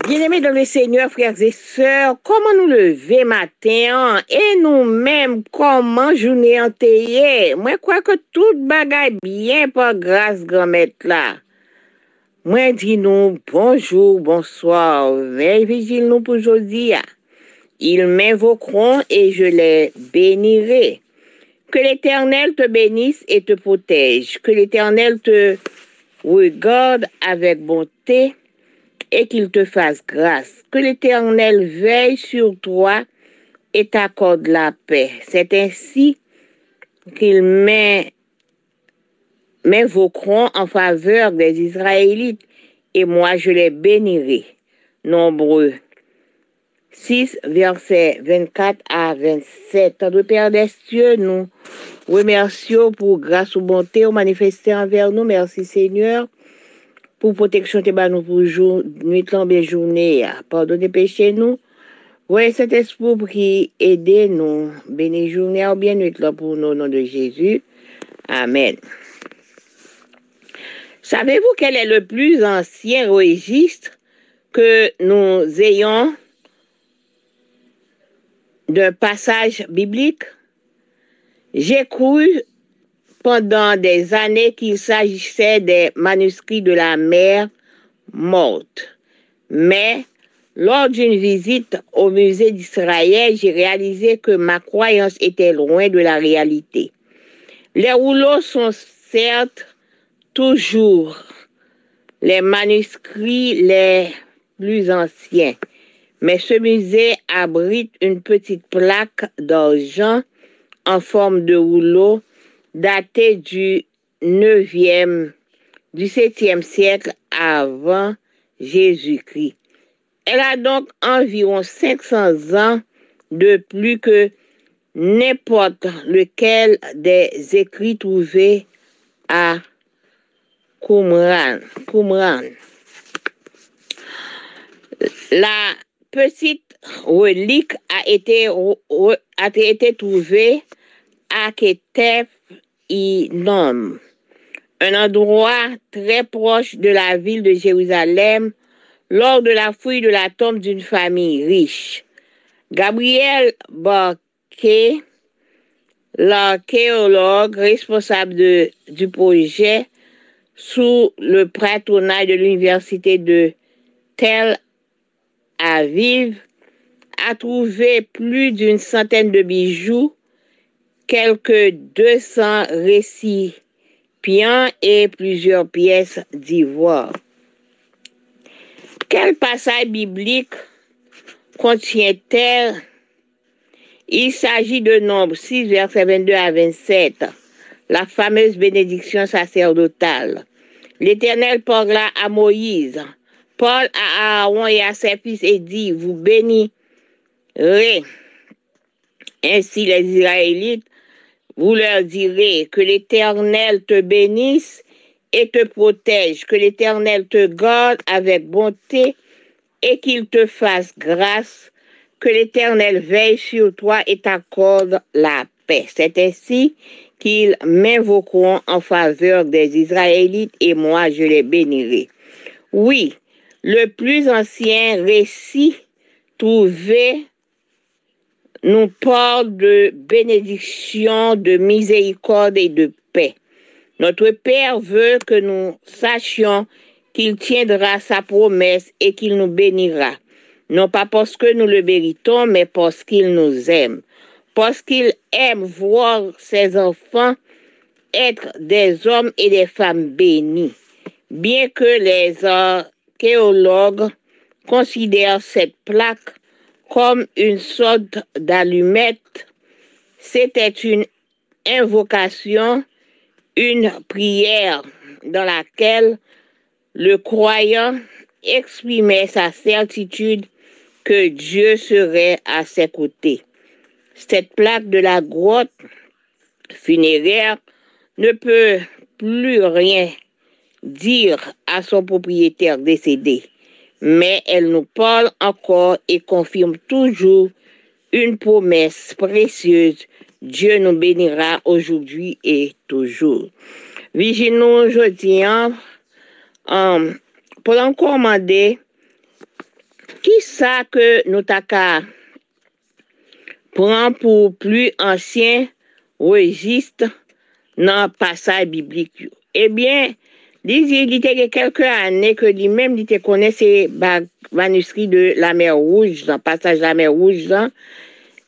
Bien-aimés dans le Seigneur, frères et sœurs, comment nous lever matin et nous-mêmes, comment journée entière? Moi, crois que tout bagaille bien par grâce grand-mère là. Moi, dis nous bonjour, bonsoir, veille vigile nous pour aujourd'hui. Ils m'invoqueront et je les bénirai. Que l'Éternel te bénisse et te protège. Que l'Éternel te regarde avec bonté et qu'il te fasse grâce. Que l'Éternel veille sur toi et t'accorde la paix. C'est ainsi qu'ils m'invoqueront en faveur des Israélites et moi je les bénirai. Nombreux 6, versets 24 à 27. Notre Père des cieux, nous remercions pour grâce ou bonté au manifesté envers nous. Merci Seigneur pour protection de nous pour nuit et journée. Pardonnez péché nous. Oui, cet esprit qui aide nous. Béni journée ou bien nuit là pour nous au nom de Jésus. Amen. Savez-vous quel est le plus ancien registre que nous ayons d'un passage biblique? J'ai cru pendant des années qu'il s'agissait des manuscrits de la mer morte. Mais lors d'une visite au musée d'Israël, j'ai réalisé que ma croyance était loin de la réalité. Les rouleaux sont certes toujours les manuscrits les plus anciens, mais ce musée abrite une petite plaque d'argent en forme de rouleau datée du 9e, du 7e siècle avant Jésus-Christ. Elle a donc environ 500 ans de plus que n'importe lequel des écrits trouvés à Qumran. La petite relique a été trouvée à Ketef Inom, un endroit très proche de la ville de Jérusalem, lors de la fouille de la tombe d'une famille riche. Gabriel Barquet, l'archéologue responsable du projet sous le patronat de l'université de Tel Aviv, a trouvé plus d'une centaine de bijoux, quelques 200 récipients et plusieurs pièces d'ivoire. Quel passage biblique contient-elle? Il s'agit de Nombre 6, versets 22 à 27, la fameuse bénédiction sacerdotale. L'Éternel parla à Moïse, parle à Aaron et à ses fils et dit, vous bénirez ainsi les Israélites, vous leur direz que l'Éternel te bénisse et te protège, que l'Éternel te garde avec bonté et qu'il te fasse grâce, que l'Éternel veille sur toi et t'accorde la paix. C'est ainsi qu'ils m'invoqueront en faveur des Israélites et moi je les bénirai. Oui, le plus ancien récit trouvé nous parle de bénédiction, de miséricorde et de paix. Notre Père veut que nous sachions qu'il tiendra sa promesse et qu'il nous bénira. Non pas parce que nous le méritons, mais parce qu'il nous aime. Parce qu'il aime voir ses enfants être des hommes et des femmes bénis. Bien que les archéologues considèrent cette plaque comme une sorte d'allumette, c'était une invocation, une prière dans laquelle le croyant exprimait sa certitude que Dieu serait à ses côtés. Cette plaque de la grotte funéraire ne peut plus rien dire à son propriétaire décédé, mais elle nous parle encore et confirme toujours une promesse précieuse. Dieu nous bénira aujourd'hui et toujours. Vigilons aujourd'hui pour en commander Qui ça que nous t'as prend pour plus ancien registre dans le passage biblique? Eh bien, il y a quelques années que lui-même il connaît ces manuscrits de la mer Rouge, dans le passage de la mer Rouge,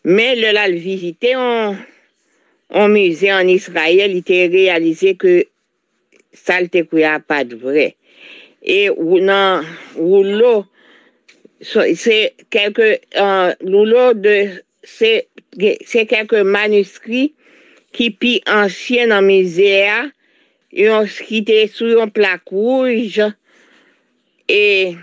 mais le visiter en musée en Israël, il a réalisé que ça ne pas de vrai. Et non, rouleau, c'est quelques c'est quelques manuscrits qui pi anciens dans musée qui étaient sur une plaque rouge et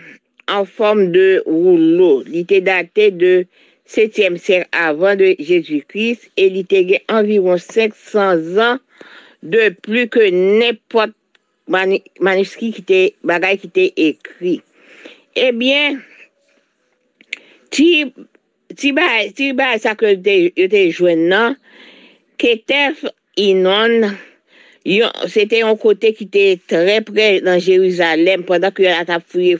en forme de rouleau. Il était daté de 7e siècle avant de Jésus-Christ et il était environ 500 ans de plus que n'importe manuscrit qui était écrit. Eh bien, si ça que te joignant, Ketef Inon, c'était un côté qui était très près dans Jérusalem pendant que la a fouillé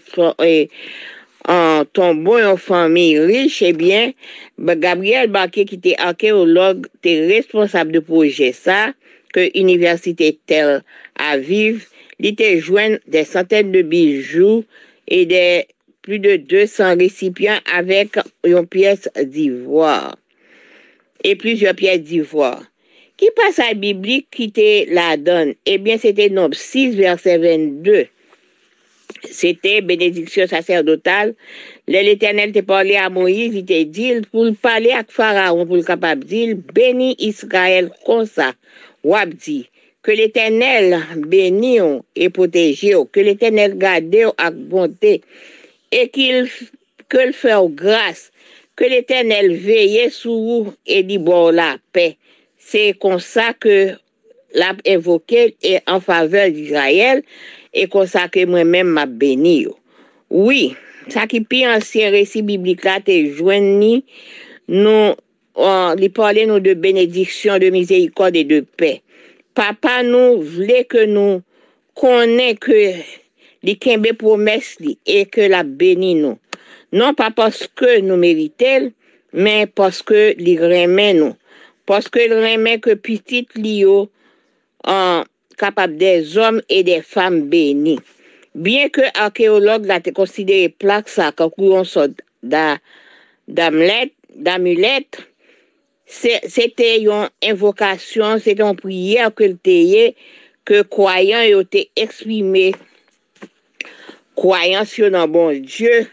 en tombeau en famille riche, eh bien, Gabriel Baquet, qui était archéologue, était responsable de projet ça, que l'université Tel Aviv, il était joint des centaines de bijoux et des plus de 200 récipients avec une pièce d'ivoire et plusieurs pièces d'ivoire. Qui passe à la Bible qui te la donne? Eh bien, c'était Nombre 6, verset 22. C'était bénédiction sacerdotale. L'Éternel te parlait à Moïse, il te dit, pour parler à Pharaon, pour le capable dire, bénis Israël comme ça. Wap dit, que l'Éternel bénisse et protège, que l'Éternel garde avec bonté, et que le fasse grâce, que l'Éternel veille sur vous et dit bon la paix. C'est comme ça que l'a évoqué en faveur d'Israël et comme ça que moi-même m'a béni. Oui, ça qui est ancien récit biblique là, t'es joigni, nous, il parlait nous de bénédiction, de miséricorde et de paix. Papa nous voulait que nous connaissons que les kembe promesse et que la béni nous. Non pas parce que nous méritons, mais parce que les remet nous. Parce que le remet que petit lio capable des hommes et des femmes bénis. Bien que archéologue l'a considéré plaque ça comme une sorte d'amulette, c'était une invocation, c'était une prière que croyants ont exprimé croyant sur un bon Dieu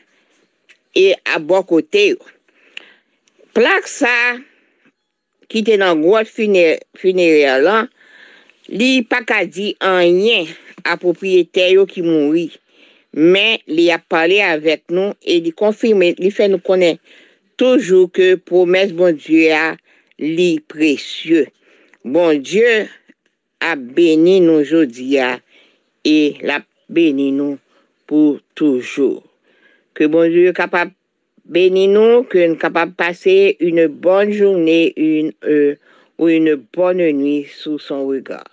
et à bon côté. Plaque ça qui était dans le grotte funéraire là, li pas qu'à dire rien à propriétaire qui mourit, mais il a parlé avec nous et il confirme, il fait nous connaître toujours que promesse bon Dieu a li précieux. Bon Dieu a béni nous aujourd'hui et l'a béni nous pour toujours. Que bon Dieu est capable de bénir nous, que nous sommes capables de passer une bonne journée ou une bonne nuit sous son regard.